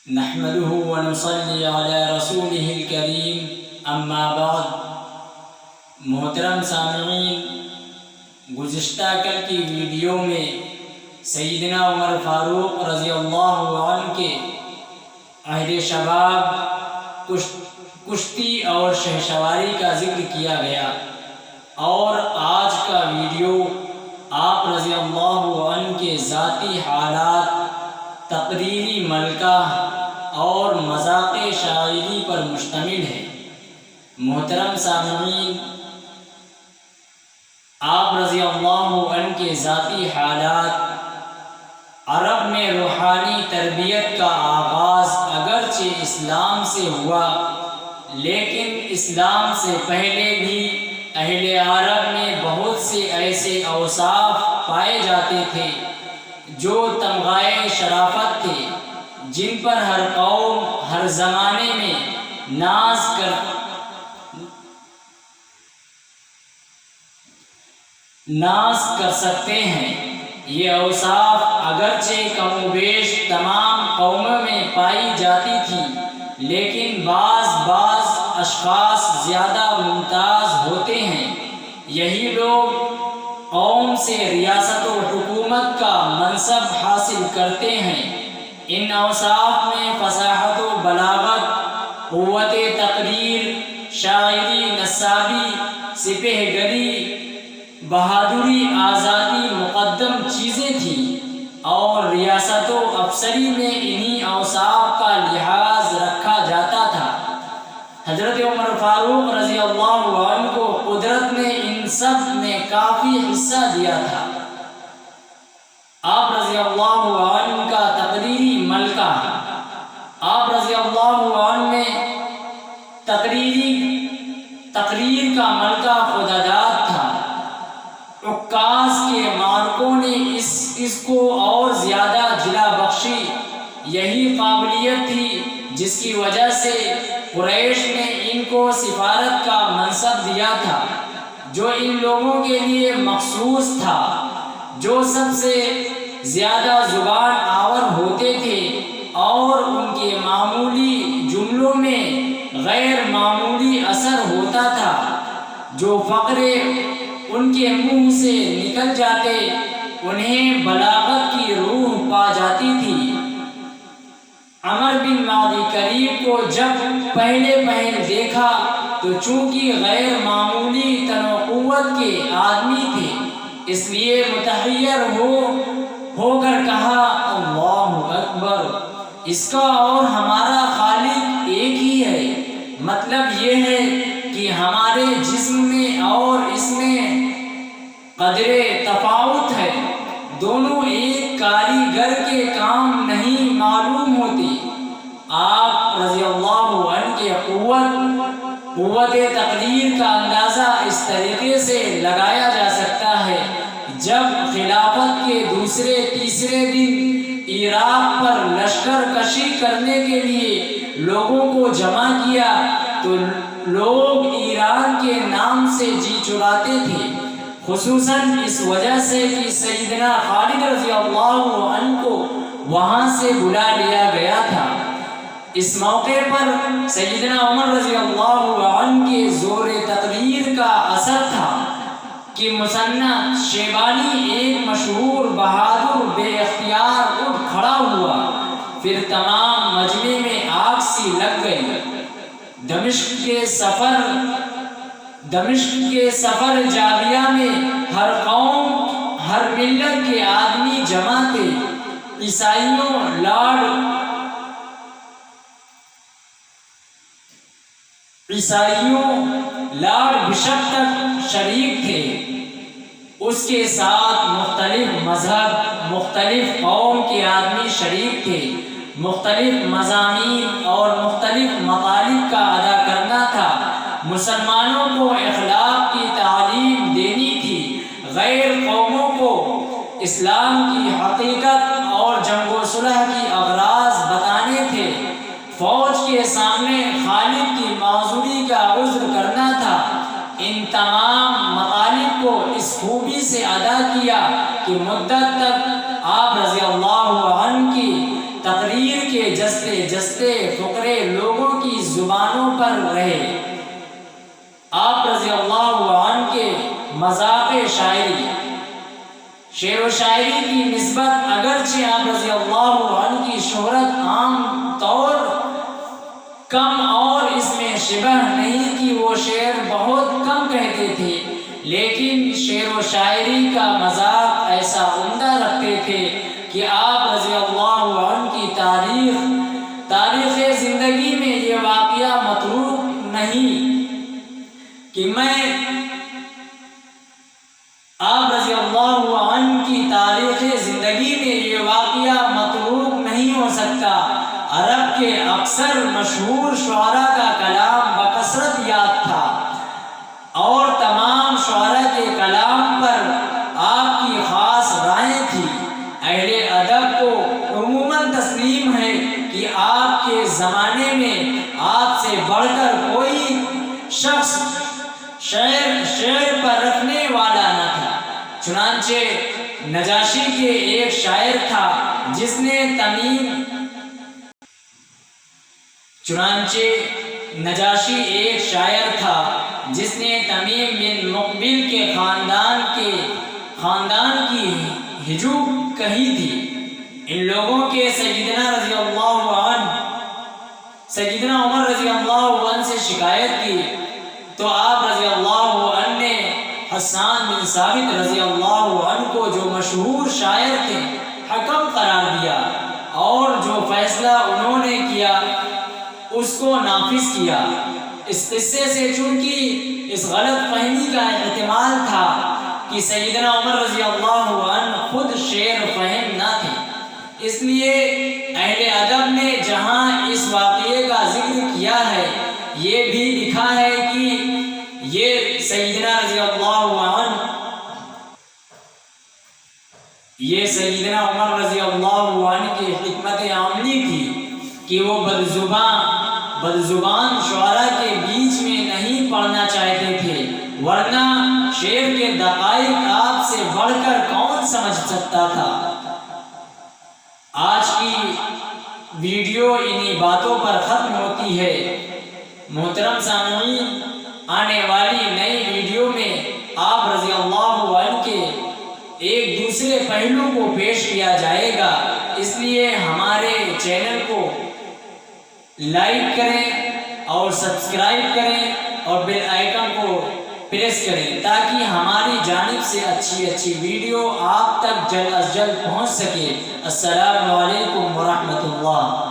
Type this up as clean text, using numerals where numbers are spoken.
نحمده ونصلي على رسوله الكريم اما بعد۔ محترم سامعین، گزشتہ کل کی ویڈیو میں سیدنا عمر فاروق رضی اللہ عنہ کے عہد شباب، کشتی اور شہسواری کا ذکر کیا گیا، اور آج کا ویڈیو آپ رضی اللہ عنہ کے ذاتی حالات، تقریری ملکہ اور مذاق شاعری پر مشتمل ہے۔ محترم سامعین، آپ رضی اللہ عنہ کے ذاتی حالات، عرب میں روحانی تربیت کا آغاز اگرچہ اسلام سے ہوا، لیکن اسلام سے پہلے بھی اہل عرب میں بہت سے ایسے اوصاف پائے جاتے تھے جو تمغائے شرافت تھے، جن پر ہر قوم ہر زمانے میں ناز کر سکتے ہیں۔ یہ اوصاف اگرچہ کم و بیش تمام قوموں میں پائی جاتی تھی، لیکن بعض اشخاص زیادہ ممتاز ہوتے ہیں۔ یہی لوگ قوم سے ریاست و حکومت کا منصب حاصل کرتے ہیں۔ ان اوصاف میں فصاحت و بلاغت، قوت تقریر، شاعری، نصابی، سپہ گری، بہادری، آزادی مقدم چیزیں تھیں، اور ریاست و افسری میں انہی اوصاف کا لحاظ رکھا جاتا تھا۔ حضرت عمر فاروق رضی اللہ عنہ کو قدرت نے ان سب میں کافی حصہ دیا تھا۔ آپ رضی اللہ عنہ کا تقریری ملکہ، آپ رضی اللہ عنہ میں تقریر کا ملکہ خداداد تھا۔ عکاظ کے مارکوں نے اس کو اور زیادہ جلا بخشی۔ یہی قابلیت تھی جس کی وجہ سے قریش نے ان کو سفارت کا منصب دیا تھا، جو ان لوگوں کے لیے مخصوص تھا جو سب سے زیادہ زبان آور ہوتے تھے، اور ان کے معمولی جملوں میں غیر معمولی اثر ہوتا تھا۔ جو فقرے ان کے منہ سے نکل جاتے، انہیں بلاغت کی روح پا جاتی تھی۔ عمر بن معدی کریم کو جب پہل دیکھا تو چونکہ غیر معمولی تن و قوت کے آدمی تھے، اس لیے متحیر ہو کر کہا، اللہ اکبر، اس کا اور ہمارا خالق ایک ہی ہے۔ مطلب یہ ہے کہ ہمارے جسم میں اور اس میں قدر تفاوت ہے، دونوں ایک کاریگر کے کام نہیں معلوم ہوتے۔ آپ رضی اللہ عنہ کے قوت تقریر کا اندازہ اس طریقے سے لگایا جا سکتا ہے۔ جب خلافت کے دوسرے تیسرے دن عراق پر لشکر کشی کرنے کے لیے لوگوں کو جمع کیا تو لوگ ایران کے نام سے جی چراتے تھے، خصوصاً اس وجہ سے کہ سیدنا خالد رضی اللہ عنہ کو وہاں سے بلا لیا گیا تھا۔ اس موقع پر سیدنا عمر رضی اللہ عنہ کے زور تقریر کا اثر تھا کہ مثنی شیبانی، ایک مشہور بہادر، بے اختیار اٹھ کھڑا ہوا، پھر تمام مجمع میں آگ سی لگ گئی۔ دمشق کے سفر جابیہ میں ہر قوم، ہر ملت کے آدمی جمع تھے۔ عیسائیوں لارڈ بشپ تک شریک تھے۔ اس کے ساتھ مختلف مذہب، مختلف قوم کے آدمی شریک تھے۔ مختلف مضامین اور مختلف مطالب کا ادا کرنا تھا۔ مسلمانوں کو اخلاق کی تعلیم دینی تھی، غیر قوموں کو اسلام کی حقیقت اور جنگ و صلح کی اغراض بتانے تھے۔ فوج کے سامنے خالد کی معذوری کا عذر کرنا تھا۔ ان تمام مطالب کو اس خوبی سے ادا کیا کہ مدت تک آپ رضی اللہ عنہ کی تقریر کے جستے جستے فقرے لوگوں کی زبانوں پر رہے۔ آپ رضی اللہ عنہ کے مذاق شاعری، شعر و شاعری کی نسبت اگرچہ آپ رضی اللہ عنہ کی شہرت عام طور کم اور اس میں شبہ نہیں کہ وہ شعر بہت کم کہتے تھے، لیکن شعر و شاعری کا مذاق ایسا عمدہ رکھتے تھے کہ آپ رضی اللہ عنہ کی تاریخ زندگی میں یہ واقعہ متروک نہیں کہ آپ رضی اللہ عنہ کی تاریخ زندگی میں یہ واقعہ متروک نہیں ہو سکتا۔ عرب کے اکثر مشہور شعراء کا کلام بکثرت یاد تھا اور تمام شعراء کے کلام پر آپ کی خاص رائے تھی۔ اہل ادب کو عموماً تسلیم ہے کہ آپ کے زمانے میں آپ سے بڑھ کر کوئی شخص شعر پر رکھنے والا نہ تھا۔ چنانچہ نجاشی ایک شاعر تھا جس نے تمیم بن مقبل کے خاندان کی ہجو کہی تھی۔ ان لوگوں کے سیدنا عمر رضی اللہ عنہ سے شکایت کی تو آپ رضی اللہ عنہ نے حسان بن ثابت رضی اللہ عنہ کو، جو مشہور شاعر تھے، حکم قرار دیا اور جو فیصلہ انہوں نے کیا اس کو نافذ کیا۔ اس قصے سے چونکہ اس غلط فہمی کا احتمال تھا کہ سیدنا عمر رضی اللہ عنہ خود شعر فہم نہ تھے، اس لیے اہل ادب نے جہاں اس واقعے کا ذکر کیا ہے یہ بھی لکھا ہے کہ یہ سیدنا عمر رضی اللہ عنہ کی حکمت عملی تھی کہ وہ بدزبان شعراء کے بیچ میں نہیں پڑھنا چاہتے تھے، ورنہ شعر کے دقائق آپ سے بڑھ کر کون سمجھ سکتا تھا۔ آج کی ویڈیو انہی باتوں پر ختم ہوتی ہے۔ محترم سامعین، آنے والی نئی ویڈیو میں آپ رضی اللہ عنہ کے ایک دوسرے پہلو کو پیش کیا جائے گا، اس لیے ہمارے چینل کو لائک کریں اور سبسکرائب کریں اور بیل آئیکن کو پریس کریں تاکہ ہماری جانب سے اچھی ویڈیو آپ تک جلد از جلد پہنچ سکے۔ السلام علیکم ورحمۃ اللہ۔